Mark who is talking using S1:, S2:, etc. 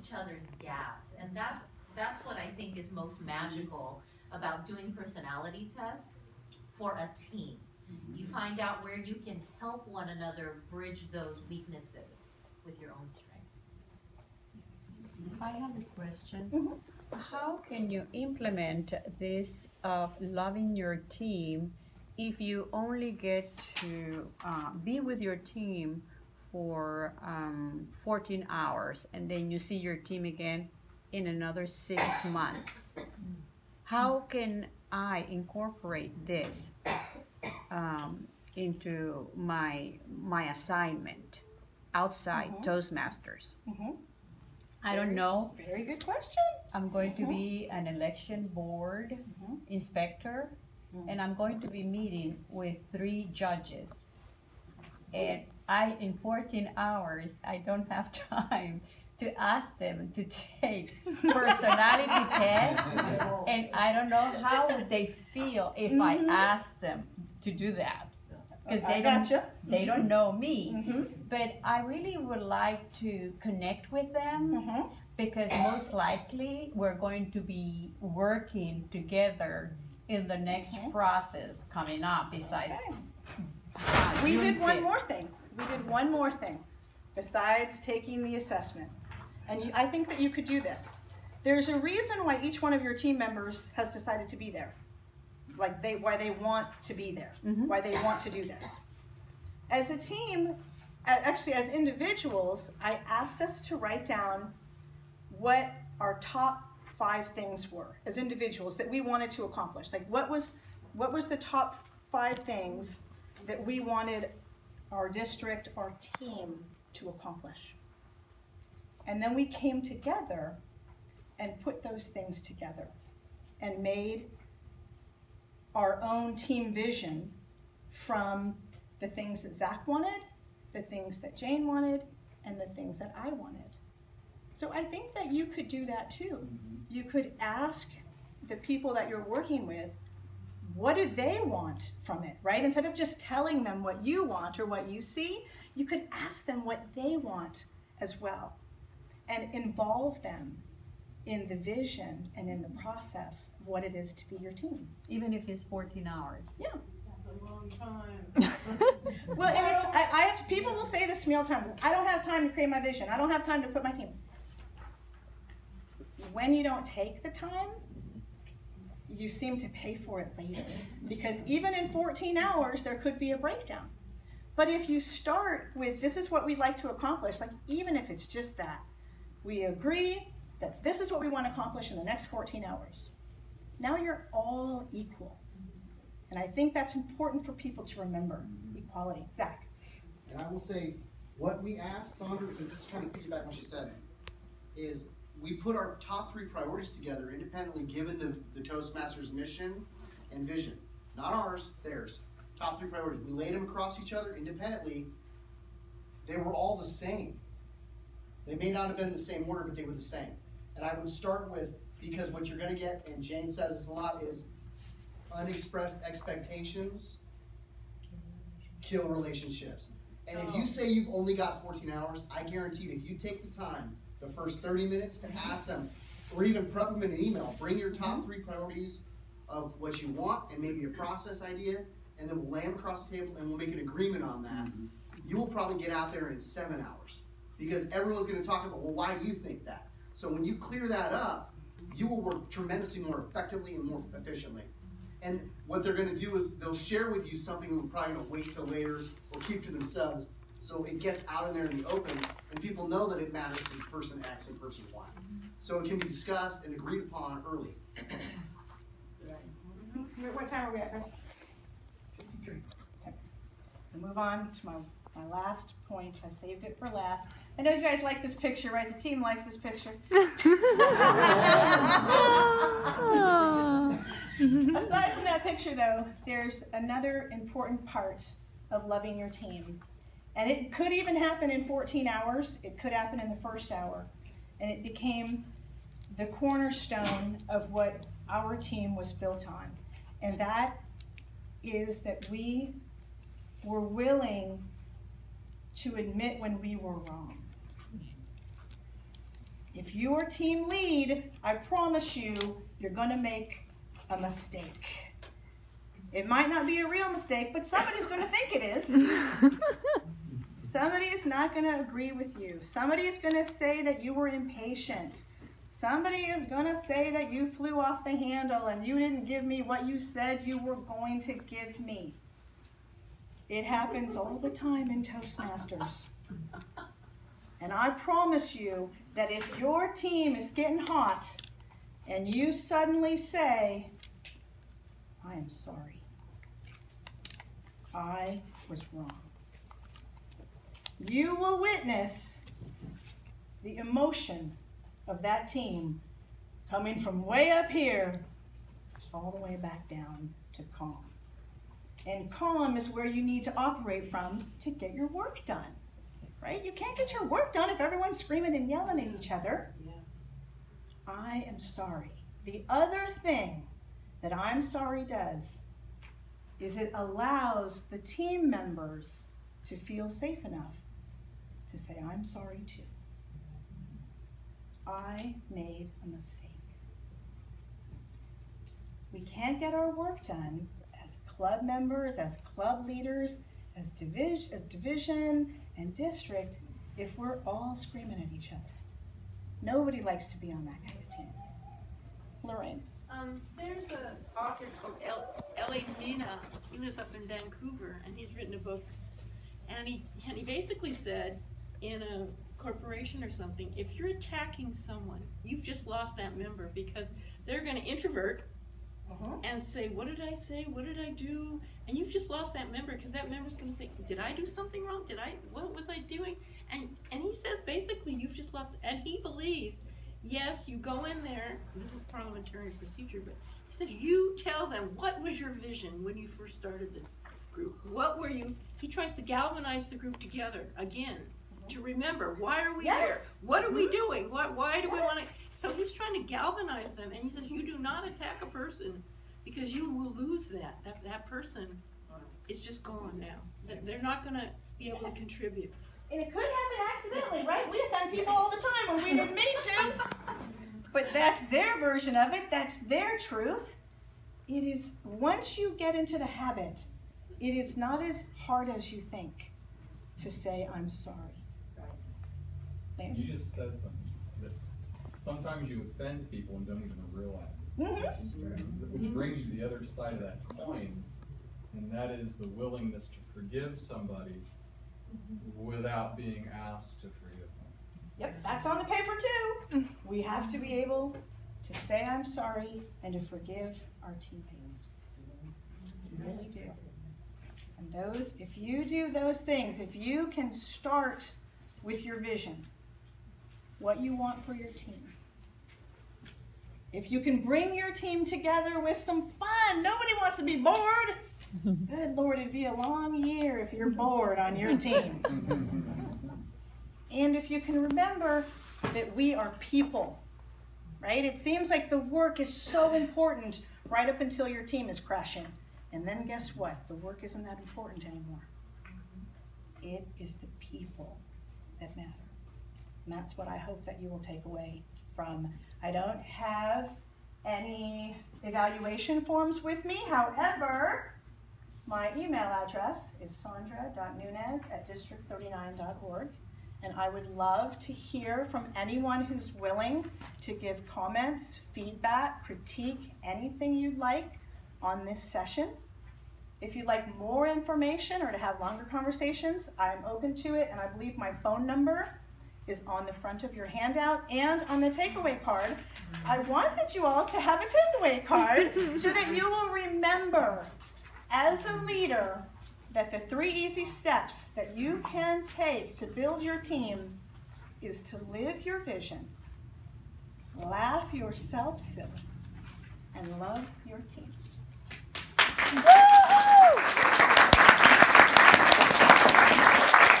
S1: each other's gaps. And that's what I think is most magical about doing personality tests for a team. You find out where you can help one another bridge those weaknesses with your own strengths.
S2: I have a question. How can you implement this of loving your team if you only get to be with your team for 14 hours and then you see your team again in another 6 months? How can I incorporate this into my assignment outside Toastmasters? I don't know.
S3: Very good question.
S2: I'm going to be an election board inspector, and I'm going to be meeting with 3 judges. And in 14 hours, I don't have time to ask them to take personality tests, and I don't know how would they feel if I asked them to do that, because they don't know me. But I really would like to connect with them, because most likely we're going to be working together in the next process coming up. Besides,
S3: we did one more thing. Besides taking the assessment. And I think that you could do this. There's a reason why each one of your team members has decided to be there. Like why they want to be there, why they want to do this. As a team, actually as individuals, I asked us to write down what our top 5 things were as individuals that we wanted to accomplish. Like what was the top 5 things that we wanted our district, our team to accomplish. And then we came together and put those things together and made our own team vision from the things that Zach wanted, the things that Jane wanted, and the things that I wanted. So I think that you could do that too. You could ask the people that you're working with, what do they want from it, right? Instead of just telling them what you want or what you see, you could ask them what they want as well and involve them in the vision and in the process of what it is to be your team.
S2: Even if it's 14 hours.
S3: Yeah.
S4: That's a long time.
S3: Well, and it's, I have, people will say this to me all the time, I don't have time to create my vision. I don't have time to put my team. When you don't take the time, you seem to pay for it later. Because even in 14 hours, there could be a breakdown. But if you start with, this is what we'd like to accomplish, like even if it's just that, we agree that this is what we want to accomplish in the next 14 hours. Now you're all equal. And I think that's important for people to remember, equality. Zach.
S5: And I will say, what we asked Sondra, to just kind of piggyback what she said, is we put our top 3 priorities together independently given the Toastmasters mission and vision. Not ours, theirs. Top 3 priorities. We laid them across each other independently. They were all the same. They may not have been in the same order, but they were the same. And I would start with, because what you're going to get, and Jane says this a lot, is unexpressed expectations kill relationships. And if you say you've only got 14 hours, I guarantee if you take the time, the first 30 minutes to ask them, or even prep them in an email, bring your top 3 priorities of what you want and maybe a process idea, and then we'll lay them across the table and we'll make an agreement on that. You will probably get out there in 7 hours. Because everyone's going to talk about, well, why do you think that? So when you clear that up, you will work tremendously more effectively and more efficiently. And what they're going to do is they'll share with you something that we're probably going to wait till later or keep to themselves, so it gets out in there in the open and people know that it matters to person X and person Y. So it can be discussed and agreed upon early.
S3: What time are we at, Chris? 53. Okay. We'll move on to my last point. I saved it for last. I know you guys like this picture, right? The team likes this picture. Aside from that picture, though, there's another important part of loving your team. And it could even happen in 14 hours. It could happen in the first hour. And it became the cornerstone of what our team was built on. And that is that we were willing to admit when we were wrong. If you're team lead, I promise you, you're going to make a mistake. It might not be a real mistake, but somebody's going to think it is. Somebody is not going to agree with you. Somebody is going to say that you were impatient. Somebody is going to say that you flew off the handle and you didn't give me what you said you were going to give me. It happens all the time in Toastmasters. And I promise you that if your team is getting hot and you suddenly say, I am sorry, I was wrong, you will witness the emotion of that team coming from way up here all the way back down to calm. And calm is where you need to operate from to get your work done. Right? You can't get your work done if everyone's screaming and yelling at each other.
S4: Yeah.
S3: I am sorry. The other thing that I'm sorry does is it allows the team members to feel safe enough to say, I'm sorry too. I made a mistake. We can't get our work done as club members, as club leaders, as division and district if we're all screaming at each other. Nobody likes to be on that kind of team. Lorraine.
S4: There's an author called Ellie Mina. He lives up in Vancouver, and he's written a book. And he basically said, in a corporation or something, if you're attacking someone, you've just lost that member because they're going to introvert and say, what did I say? What did I do? And you've just lost that member because that member's going to say, did I do something wrong? What was I doing? And he says, basically, you've just lost, and he believes, yes, you go in there, this is parliamentary procedure, but he said, you tell them, what was your vision when you first started this group? What were you, he tries to galvanize the group together again, to remember, why are we here? What are we doing? Why do we want to? So he's trying to galvanize them, and he says, you do not attack a person because you will lose that. That person is just gone now. They're not going to be able to contribute.
S3: And it could happen accidentally, right? We offend people all the time when we didn't mean to. But that's their version of it. That's their truth. It is, once you get into the habit, it is not as hard as you think to say, I'm sorry.
S6: You just said something that sometimes you offend people and don't even realize it. Which brings you to the other side of that coin, and that is the willingness to forgive somebody without being asked to forgive them.
S3: Yep, that's on the paper too. We have to be able to say I'm sorry and to forgive our teammates. We really do. And those, if you do those things, if you can start with your vision, what you want for your team. If you can bring your team together with some fun, nobody wants to be bored. Good Lord, it'd be a long year if you're bored on your team. And if you can remember that we are people, right? It seems like the work is so important right up until your team is crashing. And then guess what? The work isn't that important anymore. It is the people that matter. And that's what I hope that you will take away from. I don't have any evaluation forms with me. However, my email address is sondra.nunez@district39.org. And I would love to hear from anyone who's willing to give comments, feedback, critique, anything you'd like on this session. If you'd like more information or to have longer conversations, I'm open to it, and I believe my phone number is on the front of your handout and on the takeaway card. I wanted you all to have a takeaway card so that you will remember as a leader that the 3 easy steps that you can take to build your team is to live your vision, laugh yourself silly, and love your team. Woo!